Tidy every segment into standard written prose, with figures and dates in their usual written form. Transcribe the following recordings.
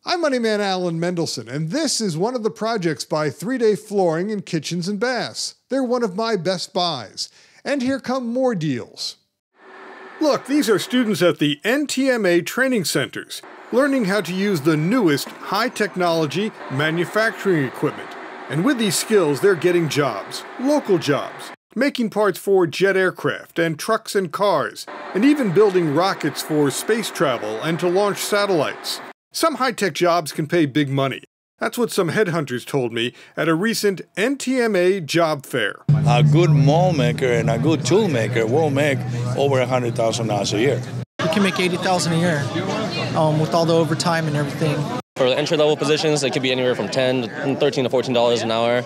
I'm Moneyman Alan Mendelson, and this is one of the projects by 3-Day Flooring in Kitchens and Baths. They're one of my best buys. And here come more deals. Look, these are students at the NTMA training centers, learning how to use the newest high-technology manufacturing equipment. And with these skills, they're getting jobs, local jobs, making parts for jet aircraft and trucks and cars, and even building rockets for space travel and to launch satellites. Some high-tech jobs can pay big money. That's what some headhunters told me at a recent NTMA job fair. A good mold maker and a good tool maker will make over $100,000 a year. You can make $80,000 a year with all the overtime and everything. For the entry-level positions, it could be anywhere from $13 to $14 an hour.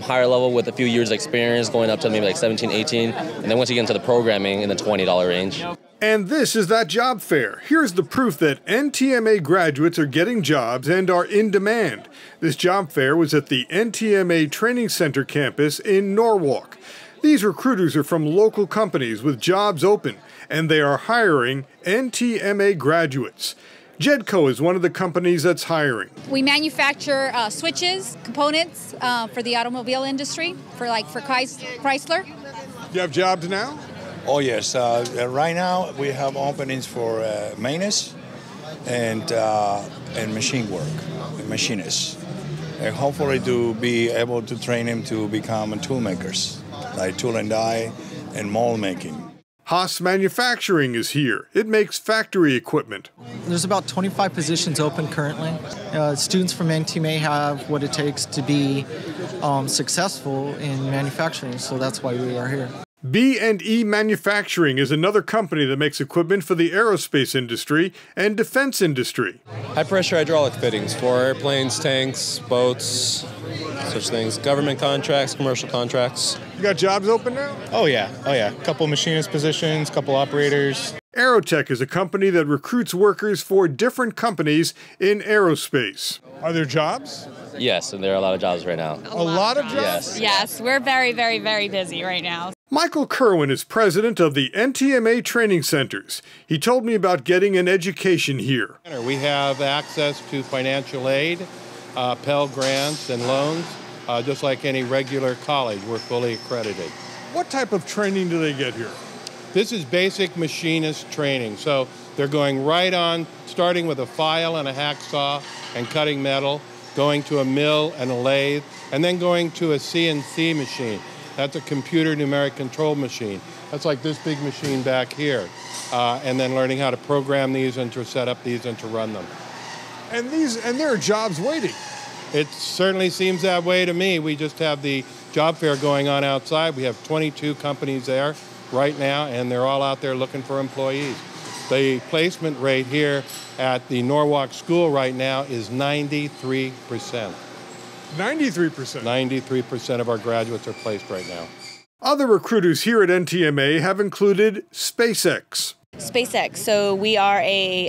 Higher level with a few years of experience, going up to maybe like 17, 18. And then once you get into the programming, in the $20 range. And this is that job fair. Here's the proof that NTMA graduates are getting jobs and are in demand. This job fair was at the NTMA Training Center campus in Norwalk. These recruiters are from local companies with jobs open, and they are hiring NTMA graduates. Jedco is one of the companies that's hiring. We manufacture switches, components for the automobile industry, for Chrysler. You have jobs now? Oh yes, right now we have openings for maintenance and machine work, machinists. And hopefully to be able to train them to become tool makers, like tool and die and mold making. Haas Manufacturing is here. It makes factory equipment. There's about 25 positions open currently. Students from NTMA have what it takes to be successful in manufacturing, so that's why we are here. B&E Manufacturing is another company that makes equipment for the aerospace industry and defense industry. High-pressure hydraulic fittings for airplanes, tanks, boats, such things. Government contracts, commercial contracts. You got jobs open now? Oh yeah. A couple machinist positions, couple operators. Aerotech is a company that recruits workers for different companies in aerospace. Are there jobs? Yes, and there are a lot of jobs right now. A lot of jobs? Yes, we're very, very, very busy right now. Michael Kerwin is president of the NTMA training centers. He told me about getting an education here. We have access to financial aid, Pell Grants and loans, just like any regular college. We're fully accredited. What type of training do they get here? This is basic machinist training. So they're going right on, starting with a file and a hacksaw and cutting metal, going to a mill and a lathe, and then going to a CNC machine. That's a computer numeric control machine. That's like this big machine back here. And then learning how to program these and to set up these and to run them. And there are jobs waiting. It certainly seems that way to me. We just have the job fair going on outside. We have 22 companies there right now, and they're all out there looking for employees. The placement rate here at the Norwalk School right now is 93%. 93%? 93% of our graduates are placed right now. Other recruiters here at NTMA have included SpaceX. SpaceX, so we are a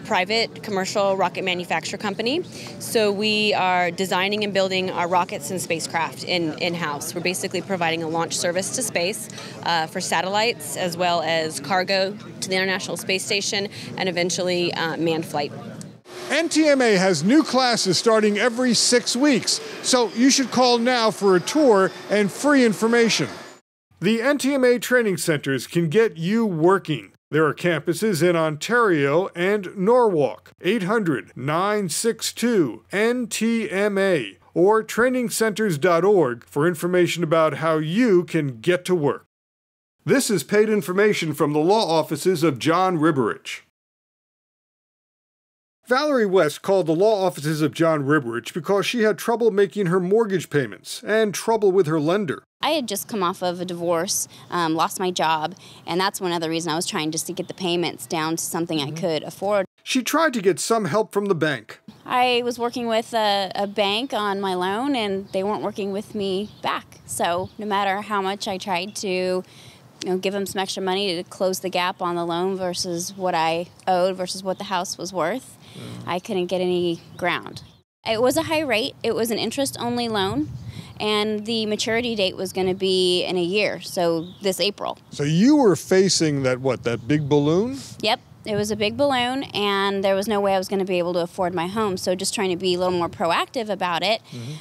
private commercial rocket manufacturer company. So we are designing and building our rockets and spacecraft in-house. We're basically providing a launch service to space for satellites as well as cargo to the International Space Station and eventually manned flight. NTMA has new classes starting every 6 weeks, so you should call now for a tour and free information. The NTMA training centers can get you working. There are campuses in Ontario and Norwalk. 800-962-NTMA or trainingcenters.org for information about how you can get to work. This is paid information from the law offices of John Ribberich. Valerie West called the law offices of John Ribberich because she had trouble making her mortgage payments and trouble with her lender. I had just come off of a divorce, lost my job, and that's one other reason I was trying just to get the payments down to something I could afford. She tried to get some help from the bank. I was working with a bank on my loan, and they weren't working with me back. So no matter how much I tried to give them some extra money to close the gap on the loan versus what I owed versus what the house was worth, I couldn't get any ground. It was a high rate. It was an interest-only loan, and the maturity date was going to be in a year, so this April. So you were facing that big balloon? Yep. It was a big balloon, and there was no way I was going to be able to afford my home. So just trying to be a little more proactive about it,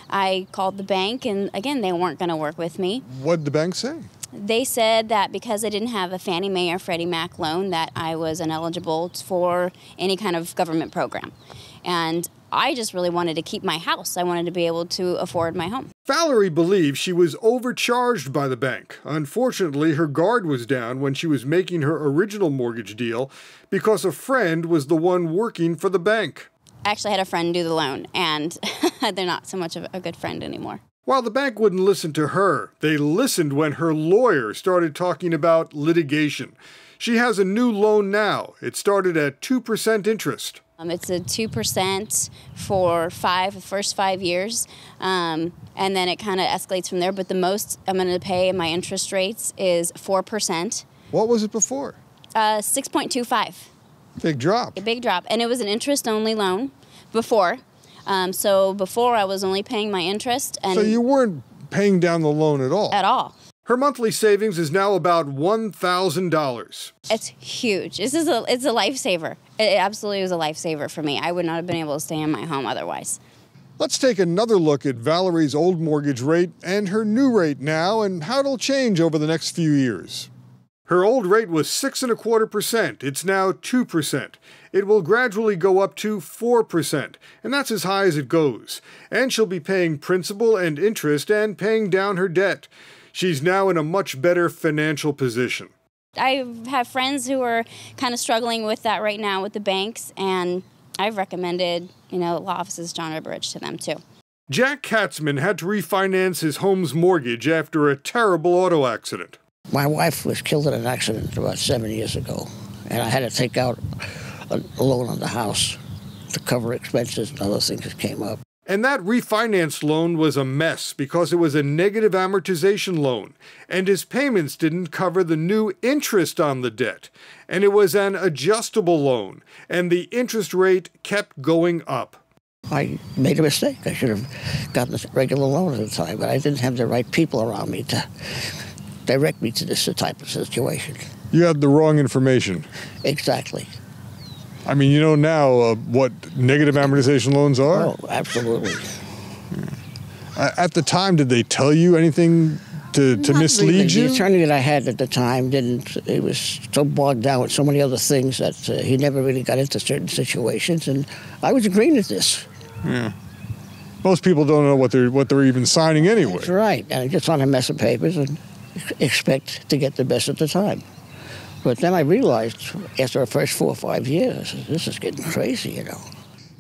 I called the bank, and again, they weren't going to work with me. What did the bank say? They said that because I didn't have a Fannie Mae or Freddie Mac loan, that I was ineligible for any kind of government program. And I just really wanted to keep my house. I wanted to be able to afford my home. Valerie believes she was overcharged by the bank. Unfortunately, her guard was down when she was making her original mortgage deal because a friend was the one working for the bank. I actually had a friend do the loan, and they're not so much of a good friend anymore. While the bank wouldn't listen to her, they listened when her lawyer started talking about litigation. She has a new loan now. It started at 2% interest. It's a 2% for the first 5 years, and then it kind of escalates from there. But the most I'm going to pay in my interest rates is 4%. What was it before? 6.25. Big drop. A big drop. And it was an interest-only loan before. So before I was only paying my interest. And so you weren't paying down the loan at all? At all. Her monthly savings is now about $1,000. It's huge. It's a lifesaver. It absolutely was a lifesaver for me. I would not have been able to stay in my home otherwise. Let's take another look at Valerie's old mortgage rate and her new rate now and how it'll change over the next few years. Her old rate was 6.25%. It's now 2%. It will gradually go up to 4%, and that's as high as it goes. And she'll be paying principal and interest and paying down her debt. She's now in a much better financial position. I have friends who are kind of struggling with that right now with the banks, and I've recommended, law offices John Ribberich to them too. Jack Katzman had to refinance his home's mortgage after a terrible auto accident. My wife was killed in an accident about 7 years ago, and I had to take out a loan on the house to cover expenses and other things that came up. And that refinance loan was a mess because it was a negative amortization loan, and his payments didn't cover the new interest on the debt. And it was an adjustable loan, and the interest rate kept going up. I made a mistake. I should have gotten a regular loan at the time, but I didn't have the right people around me to direct me to this type of situation. You had the wrong information. Exactly. I mean, you know now what negative amortization loans are? Oh, absolutely. At the time, did they tell you anything to mislead really. you? The attorney that I had at the time didn't. He was so bogged down with so many other things that he never really got into certain situations, and I was agreeing with this. Yeah. Most people don't know what they're even signing anyway. That's right, and I just want a mess of papers and expect to get the best at the time. But then I realized after the first 4 or 5 years, this is getting crazy,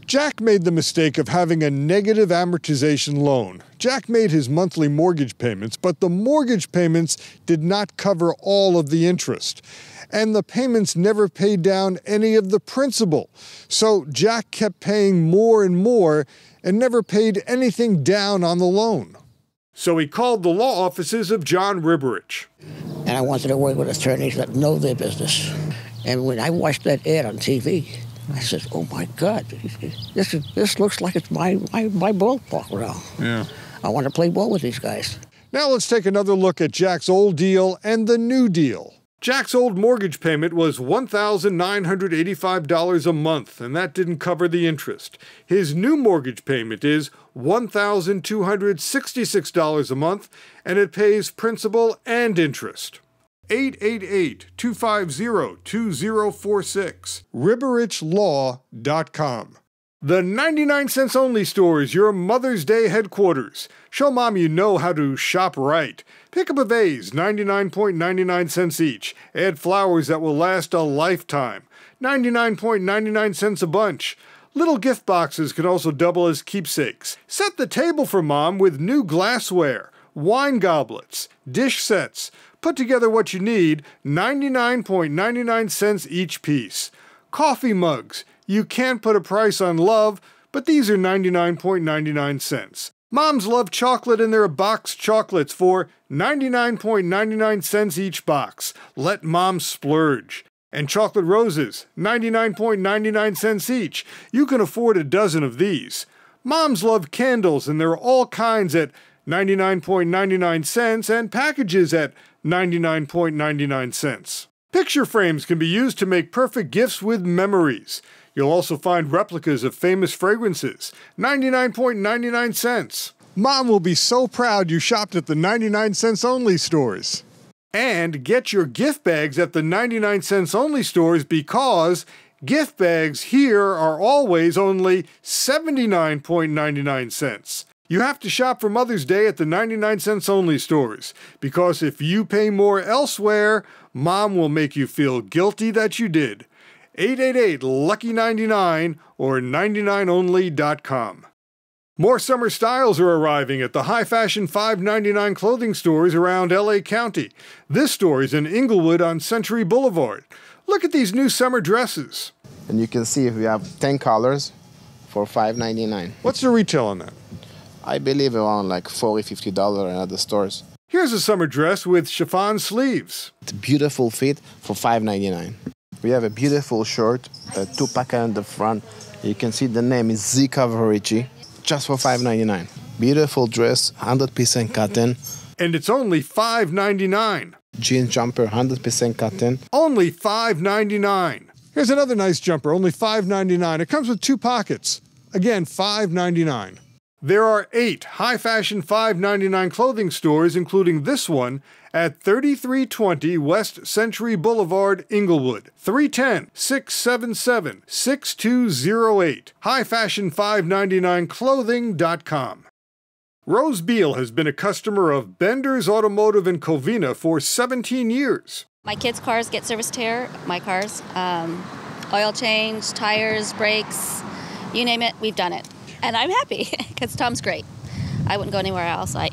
Jack made the mistake of having a negative amortization loan. Jack made his monthly mortgage payments, but the mortgage payments did not cover all of the interest. And the payments never paid down any of the principal. So Jack kept paying more and more and never paid anything down on the loan. So he called the law offices of John Ribberich. And I wanted to work with attorneys that know their business. And when I watched that ad on TV, I said, oh my God, this looks like it's my ballpark now. Yeah. I want to play ball with these guys. Now let's take another look at Jack's old deal and the new deal. Jack's old mortgage payment was $1,985 a month, and that didn't cover the interest. His new mortgage payment is $1,266 a month, and it pays principal and interest. 888-250-2046. RibberichLaw.com. The 99 cents only store is your Mother's Day headquarters. Show Mom you know how to shop right. Pick up a vase, 99.99 cents each. Add flowers that will last a lifetime, 99.99 cents a bunch. Little gift boxes can also double as keepsakes. Set the table for Mom with new glassware, wine goblets, dish sets. Put together what you need, 99.99 cents each piece. Coffee mugs. You can't put a price on love, but these are 99.99 cents. Moms love chocolate and there are boxed chocolates for 99.99 cents each box. Let Mom splurge. And chocolate roses, 99.99 cents each. You can afford a dozen of these. Moms love candles and there are all kinds at 99.99 cents and packages at 99.99 cents. Picture frames can be used to make perfect gifts with memories. You'll also find replicas of famous fragrances, 99.99 cents. Mom will be so proud you shopped at the 99 cents only stores. And get your gift bags at the 99 cents only stores because gift bags here are always only 79.99 cents. You have to shop for Mother's Day at the 99 cents only stores because if you pay more elsewhere, Mom will make you feel guilty that you did. 888-LUCKY99 or 99only.com. More summer styles are arriving at the high-fashion $5.99 clothing stores around LA County. This store is in Inglewood on Century Boulevard. Look at these new summer dresses. And you can see we have 10 colors for $5.99. What's the retail on that? I believe around like $40, $50 in other stores. Here's a summer dress with chiffon sleeves. It's a beautiful fit for $5.99. We have a beautiful shirt, a two-pack on the front. You can see the name is Z Coverage, just for $5.99. Beautiful dress, 100% cotton. And it's only $5.99. Jeans jumper, 100% cotton. Only $5.99. Here's another nice jumper, only $5.99. It comes with 2 pockets. Again, $5.99. There are 8 high-fashion $5.99 clothing stores, including this one, at 3320 West Century Boulevard, Inglewood. 310-677-6208. highfashion599clothing.com. Rose Beal has been a customer of Bender's Automotive in Covina for 17 years. My kids' cars get serviced here, my cars. Oil change, tires, brakes, you name it, we've done it. And I'm happy because Tom's great. I wouldn't go anywhere else. I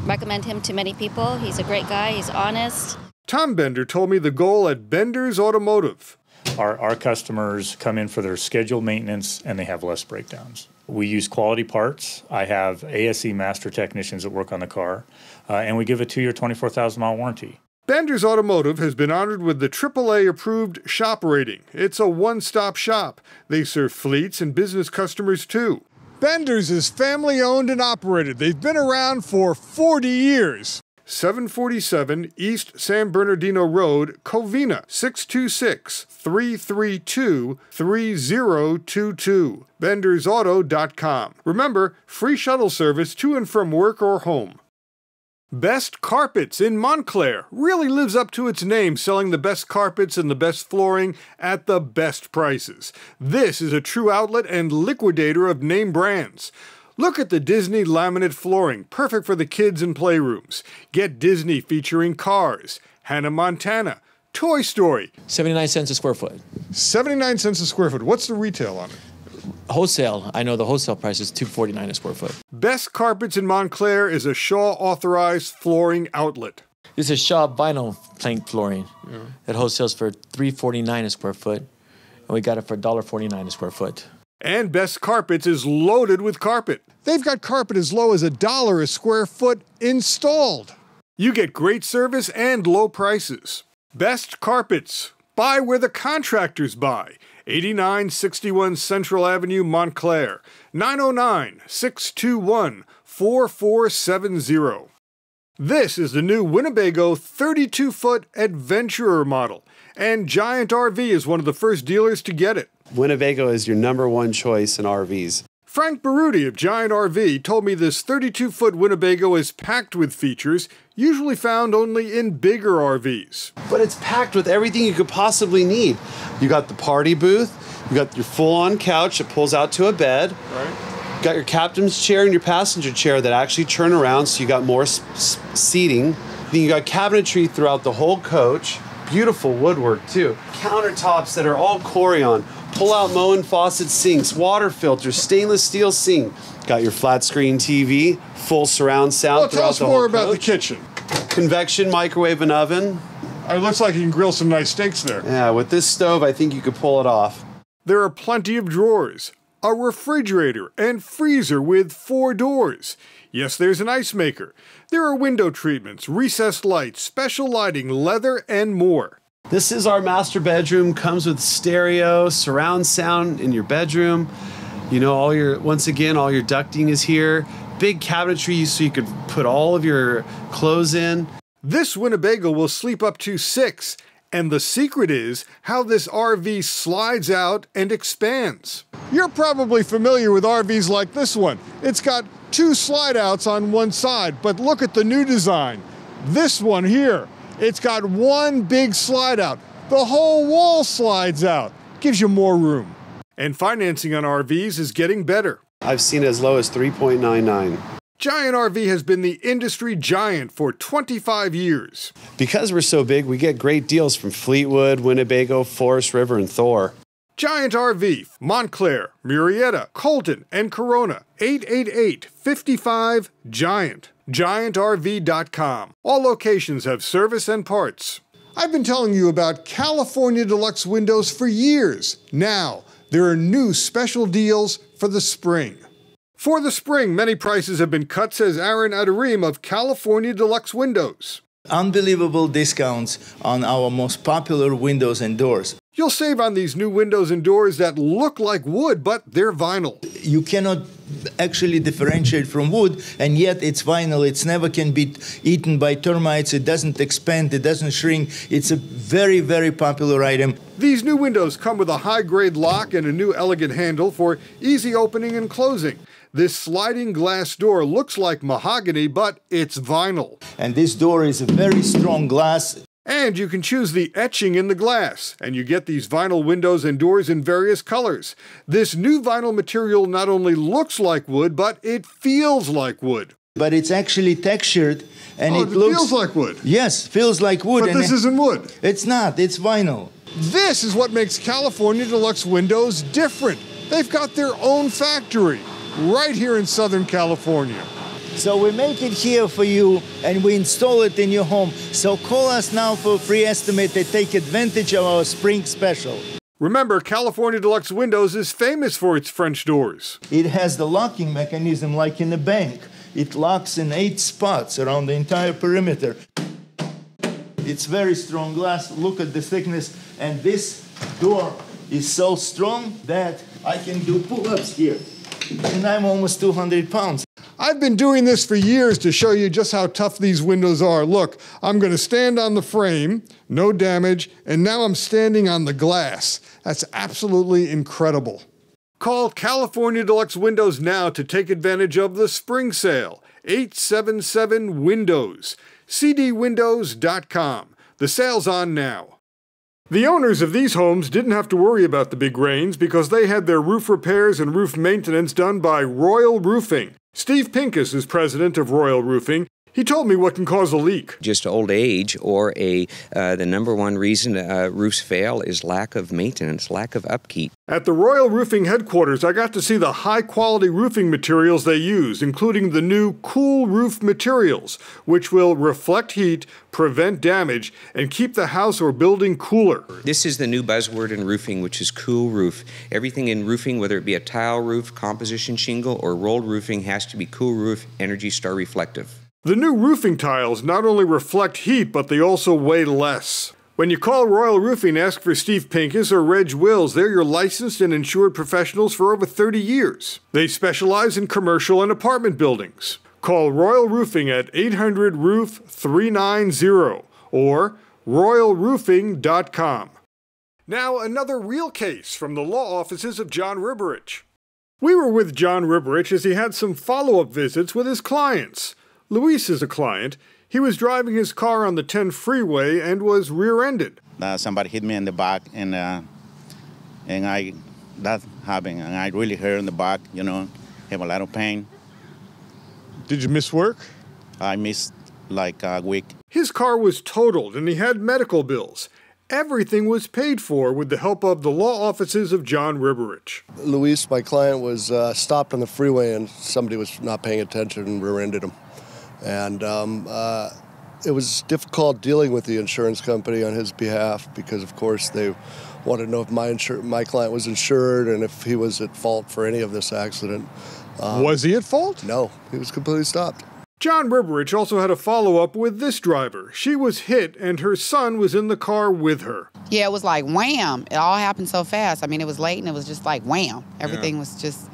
recommend him to many people. He's a great guy. He's honest. Tom Bender told me the goal at Bender's Automotive. Our customers come in for their scheduled maintenance and they have less breakdowns. We use quality parts. I have ASE master technicians that work on the car. And we give a 2-year, 24,000-mile warranty. Bender's Automotive has been honored with the AAA-approved shop rating. It's a one-stop shop. They serve fleets and business customers too. Bender's is family-owned and operated. They've been around for 40 years. 747 East San Bernardino Road, Covina, 626-332-3022. BendersAuto.com. Remember, free shuttle service to and from work or home. Best Carpets in Montclair really lives up to its name, selling the best carpets and the best flooring at the best prices. This is a true outlet and liquidator of name brands. Look at the Disney laminate flooring, perfect for the kids and playrooms. Get Disney featuring Cars, Hannah Montana, Toy Story. 79 cents a square foot. 79 cents a square foot. What's the retail on it? Wholesale, I know the wholesale price is $249 a square foot. Best Carpets in Montclair is a Shaw-authorized flooring outlet. This is Shaw vinyl plank flooring. It wholesales for $349 a square foot, and we got it for $1.49 a square foot. And Best Carpets is loaded with carpet. They've got carpet as low as $1 a square foot installed. You get great service and low prices. Best Carpets. Buy where the contractors buy. 8961 Central Avenue, Montclair. 909-621-4470. This is the new Winnebago 32-foot Adventurer model, and Giant RV is one of the first dealers to get it. Winnebago is your #1 choice in RVs. Frank Baruti of Giant RV told me this 32-foot Winnebago is packed with features usually found only in bigger RVs. But it's packed with everything you could possibly need. You got the party booth, you got your full-on couch that pulls out to a bed. Right. You got your captain's chair and your passenger chair that actually turn around so you got more seating. Then you got cabinetry throughout the whole coach. Beautiful woodwork too. Countertops that are all Corian. Pull-out Moen faucet sinks, water filters, stainless steel sink. Got your flat screen TV, full surround sound throughout the whole coach. Tell us more about the kitchen. Convection microwave and oven. It looks like you can grill some nice steaks there. Yeah, with this stove, I think you could pull it off. There are plenty of drawers, a refrigerator and freezer with 4 doors. Yes, there's an ice maker. There are window treatments, recessed lights, special lighting, leather, and more. This is our master bedroom. Comes with stereo, surround sound in your bedroom. You know, once again, all your ducting is here. Big cabinetry so you could put all of your clothes in. This Winnebago will sleep up to 6, And the secret is how this RV slides out and expands. You're probably familiar with RVs like this one. It's got 2 slide outs on one side, but look at the new design. This one here, it's got 1 big slide out. The whole wall slides out. Gives you more room. And financing on RVs is getting better. I've seen as low as 3.99. Giant RV has been the industry giant for 25 years. Because we're so big, we get great deals from Fleetwood, Winnebago, Forest River, and Thor. Giant RV, Montclair, Murrieta, Colton, and Corona. 888-55-GIANT. GiantRV.com. All locations have service and parts. I've been telling you about California Deluxe windows for years. Now, there are new special deals for the spring. For the spring, many prices have been cut, says Aaron Adarim of California Deluxe Windows. Unbelievable discounts on our most popular windows and doors. You'll save on these new windows and doors that look like wood, but they're vinyl. You cannot actually differentiate from wood, and yet it's vinyl. It never can be eaten by termites. It doesn't expand. It doesn't shrink. It's a very, very popular item. These new windows come with a high-grade lock and a new elegant handle for easy opening and closing. This sliding glass door looks like mahogany, but it's vinyl. And this door is a very strong glass. And you can choose the etching in the glass, and you get these vinyl windows and doors in various colors. This new vinyl material not only looks like wood, but it feels like wood. But it's actually textured, and it feels like wood. Yes, feels like wood. But this isn't wood. It's not. It's vinyl. This is what makes California Deluxe Windows different. They've got their own factory right here in Southern California. So we make it here for you, and we install it in your home. So call us now for a free estimate and take advantage of our spring special. Remember, California Deluxe Windows is famous for its French doors. It has the locking mechanism like in a bank. It locks in 8 spots around the entire perimeter. It's very strong glass. Look at the thickness. And this door is so strong that I can do pull-ups here. And I'm almost 200 pounds. I've been doing this for years to show you just how tough these windows are. Look, I'm going to stand on the frame, no damage, and now I'm standing on the glass. That's absolutely incredible. Call California Deluxe Windows now to take advantage of the spring sale. 877-WINDOWS. cdwindows.com. The sale's on now. The owners of these homes didn't have to worry about the big rains because they had their roof repairs and roof maintenance done by Royal Roofing. Steve Pincus is president of Royal Roofing. He told me what can cause a leak. Just old age, or the number one reason roofs fail is lack of maintenance, lack of upkeep. At the Royal Roofing headquarters, I got to see the high-quality roofing materials they use, including the new Cool Roof materials, which will reflect heat, prevent damage, and keep the house or building cooler. This is the new buzzword in roofing, which is Cool Roof. Everything in roofing, whether it be a tile roof, composition shingle, or rolled roofing, has to be Cool Roof, Energy Star reflective. The new roofing tiles not only reflect heat, but they also weigh less. When you call Royal Roofing, ask for Steve Pincus or Reg Wills. They're your licensed and insured professionals for over 30 years. They specialize in commercial and apartment buildings. Call Royal Roofing at 800-ROOF-390 or royalroofing.com. Now, another real case from the law offices of John Riberich. We were with John Riberich as he had some follow-up visits with his clients. Luis is a client. He was driving his car on the 10 freeway and was rear-ended. Somebody hit me in the back, and that happened, and I really hurt in the back, have a lot of pain. Did you miss work? I missed like a week. His car was totaled and he had medical bills. Everything was paid for with the help of the law offices of John Riberich. Luis, my client, was stopped on the freeway and somebody was not paying attention and rear-ended him. And it was difficult dealing with the insurance company on his behalf because, of course, they wanted to know if my client was insured and if he was at fault for any of this accident. Was he at fault? No, he was completely stopped. John Riberich also had a follow-up with this driver. She was hit and her son was in the car with her. Yeah, it was like wham. It all happened so fast. I mean, it was late and it was just like wham. Everything was just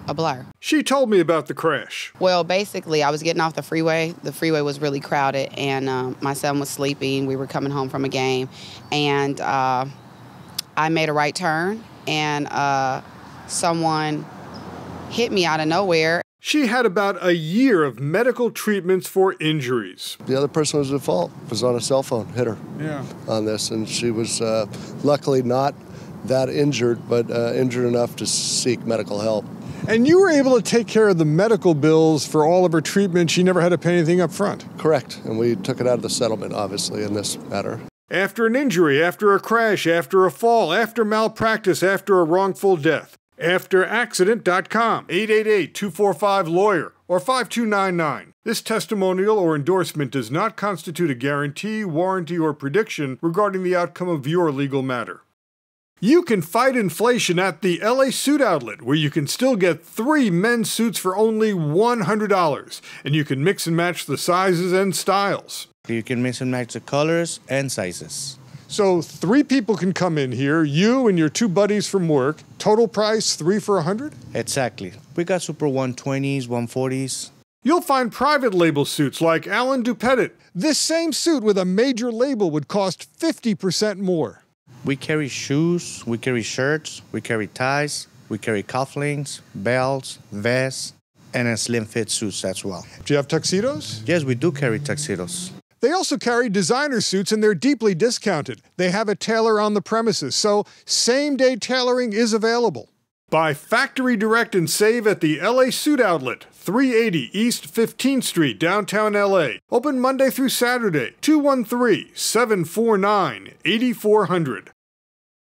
a blur. She told me about the crash. Well, basically, I was getting off the freeway. The freeway was really crowded, and my son was sleeping. We were coming home from a game, and I made a right turn, and someone hit me out of nowhere. She had about a year of medical treatments for injuries. The other person was at fault, was on a cell phone, hit her on this, and she was luckily not that injured, but injured enough to seek medical help. And you were able to take care of the medical bills for all of her treatment. She never had to pay anything up front. Correct, and we took it out of the settlement, obviously, in this matter. After an injury, after a crash, after a fall, after malpractice, after a wrongful death. AfterAccident.com, 888-245-LAWYER, or 5299. This testimonial or endorsement does not constitute a guarantee, warranty, or prediction regarding the outcome of your legal matter. You can fight inflation at the LA Suit Outlet, where you can still get 3 men's suits for only $100, and you can mix and match the sizes and styles. You can mix and match the colors and sizes. So 3 people can come in here, you and your 2 buddies from work. Total price, 3 for $100? Exactly. We got Super 120s, 140s. You'll find private label suits like Alan Dupettit. This same suit with a major label would cost 50% more. We carry shoes, we carry shirts, we carry ties, we carry cufflinks, belts, vests, and slim fit suits as well. Do you have tuxedos? Yes, we do carry tuxedos. They also carry designer suits, and they're deeply discounted. They have a tailor on the premises, so same-day tailoring is available. Buy factory direct and save at the LA Suit Outlet, 380 East 15th Street, downtown LA. Open Monday through Saturday, 213-749-8400.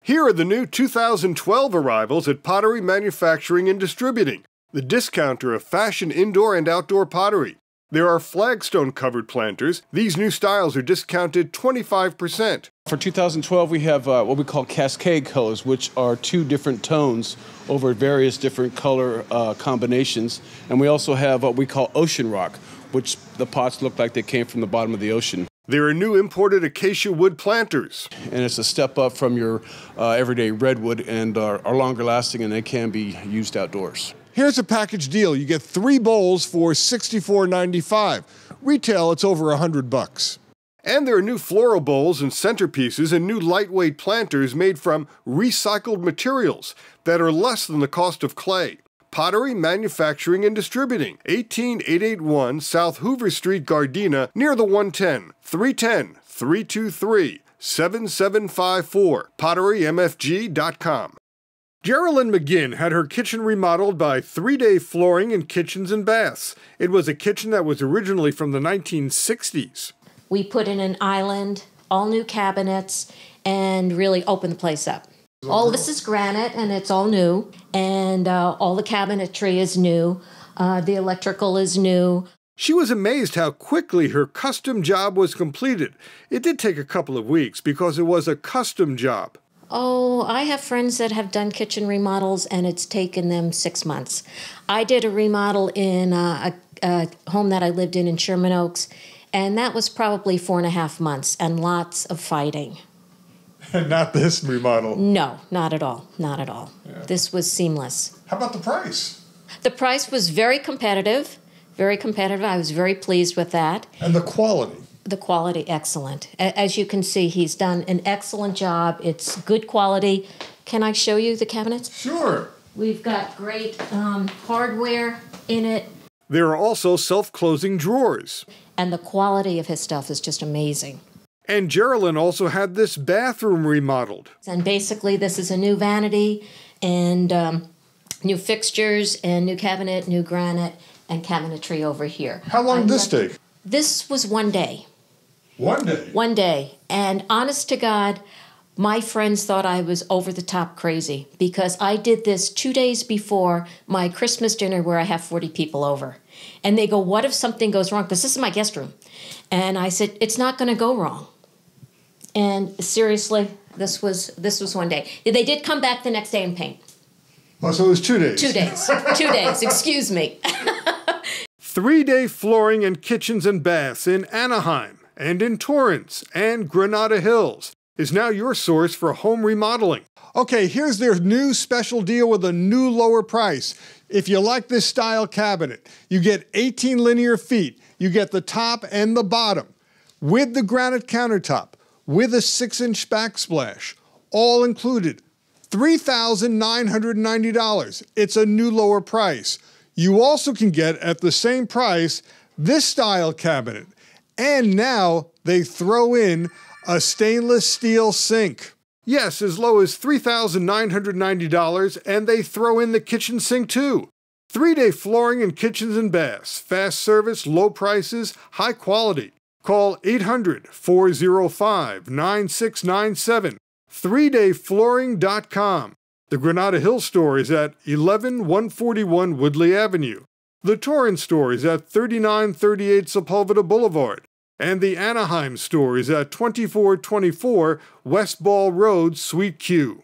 Here are the new 2012 arrivals at Pottery Manufacturing and Distributing, the discounter of fashion indoor and outdoor pottery. There are flagstone-covered planters. These new styles are discounted 25%. For 2012, we have what we call cascade colors, which are 2 different tones over various different color combinations. And we also have what we call ocean rock, which the pots look like they came from the bottom of the ocean. There are new imported acacia wood planters. And it's a step up from your everyday redwood and are longer lasting, and they can be used outdoors. Here's a package deal. You get 3 bowls for $64.95. Retail, it's over $100. And there are new floral bowls and centerpieces and new lightweight planters made from recycled materials that are less than the cost of clay. Pottery Manufacturing and Distributing, 18881 South Hoover Street, Gardena, near the 110, 310-323-7754, potterymfg.com. Geraldine McGinn had her kitchen remodeled by 3-Day Flooring and Kitchens and Baths. It was a kitchen that was originally from the 1960s. We put in an island, all new cabinets, and really opened the place up. All this is granite, and it's all new, and all the cabinetry is new. The electrical is new. She was amazed how quickly her custom job was completed. It did take a couple of weeks because it was a custom job. Oh, I have friends that have done kitchen remodels, and it's taken them 6 months. I did a remodel in a home that I lived in Sherman Oaks, and that was probably 4.5 months, and lots of fighting. Not this remodel. No, not at all. Not at all. Yeah. This was seamless. How about the price? The price was very competitive. Very competitive. I was very pleased with that. And the quality? The quality, excellent. As you can see, he's done an excellent job. It's good quality. Can I show you the cabinets? Sure. We've got great hardware in it. There are also self-closing drawers. And the quality of his stuff is just amazing. And Geraldine also had this bathroom remodeled. And basically, this is a new vanity and new fixtures and new cabinet, new granite, and cabinetry over here. How long did this take? This was 1 day. 1 day? 1 day. And honest to God, my friends thought I was over the top crazy because I did this 2 days before my Christmas dinner where I have 40 people over. And they go, what if something goes wrong? Because this is my guest room. And I said, it's not going to go wrong. And seriously, this was 1 day. They did come back the next day and paint. Oh, so it was 2 days. 2 days. 2 days, excuse me. 3-Day Flooring and Kitchens and Baths in Anaheim and in Torrance and Granada Hills is now your source for home remodeling. Okay, here's their new special deal with a new lower price. If you like this style cabinet, you get 18 linear feet. You get the top and the bottom, with the granite countertop, with a 6-inch backsplash, all included. $3,990. It's a new lower price. You also can get at the same price this style cabinet. And now they throw in a stainless steel sink. Yes, as low as $3,990, and they throw in the kitchen sink too. 3-day flooring in kitchens and baths. Fast service, low prices, high quality. Call 800-405-9697. 3dayflooring.com. The Granada Hill store is at 11141 Woodley Avenue. The Torrance store is at 3938 Sepulveda Boulevard. And the Anaheim store is at 2424 West Ball Road, Suite Q.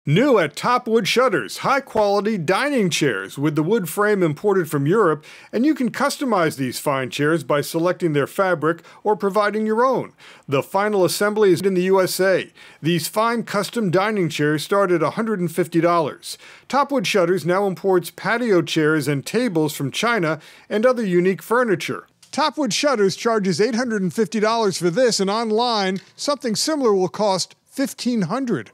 New at Topwood Shutters, high-quality dining chairs with the wood frame imported from Europe, and you can customize these fine chairs by selecting their fabric or providing your own. The final assembly is in the USA. These fine custom dining chairs start at $150. Topwood Shutters now imports patio chairs and tables from China and other unique furniture. Topwood Shutters charges $850 for this, and online, something similar will cost $1,500.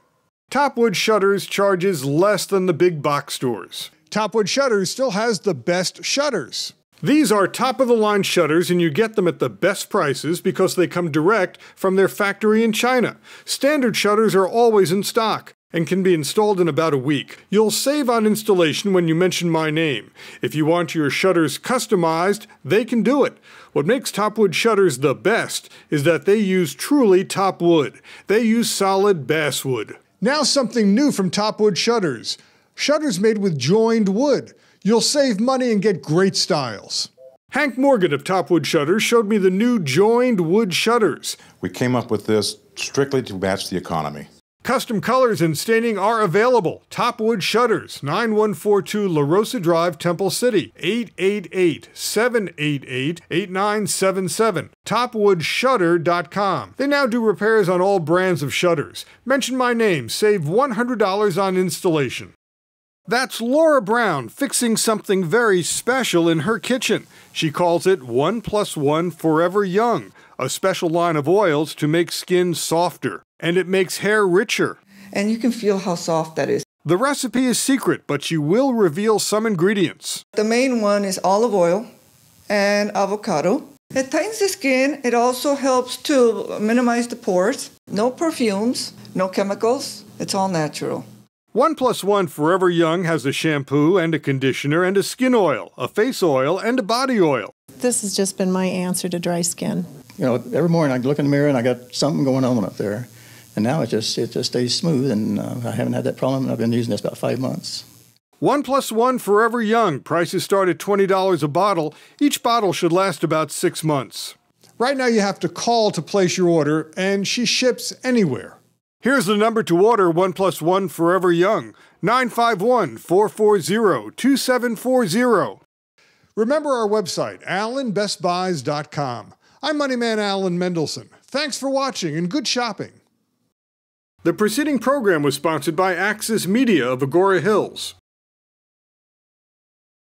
Topwood Shutters charges less than the big box stores. Topwood Shutters still has the best shutters. These are top-of-the-line shutters, and you get them at the best prices because they come direct from their factory in China. Standard shutters are always in stock and can be installed in about a week. You'll save on installation when you mention my name. If you want your shutters customized, they can do it. What makes Topwood Shutters the best is that they use truly top wood. They use solid basswood. Now something new from Topwood Shutters. Shutters made with joined wood. You'll save money and get great styles. Hank Morgan of Topwood Shutters showed me the new joined wood shutters. We came up with this strictly to match the economy. Custom colors and staining are available. Topwood Shutters, 9142 La Rosa Drive, Temple City, 888-788-8977. TopwoodShutter.com. They now do repairs on all brands of shutters. Mention my name, save $100 on installation. That's Laura Brown fixing something very special in her kitchen. She calls it 1+1 Forever Young, a special line of oils to make skin softer. And it makes hair richer. And you can feel how soft that is. The recipe is secret, but she will reveal some ingredients. The main one is olive oil and avocado. It tightens the skin. It also helps to minimize the pores. No perfumes, no chemicals. It's all natural. 1+1 Forever Young has a shampoo and a conditioner and a skin oil, a face oil, and a body oil. This has just been my answer to dry skin. You know, every morning I look in the mirror and I got something going on up there. And now it just stays smooth, and I haven't had that problem. I've been using this about 5 months. 1+1 Forever Young. Prices start at $20 a bottle. Each bottle should last about 6 months. Right now you have to call to place your order, and she ships anywhere. Here's the number to order 1+1 Forever Young. 951-440-2740. Remember our website, AlanBestBuys.com. I'm Moneyman Alan Mendelson. Thanks for watching and good shopping. The preceding program was sponsored by Axis Media of Agora Hills.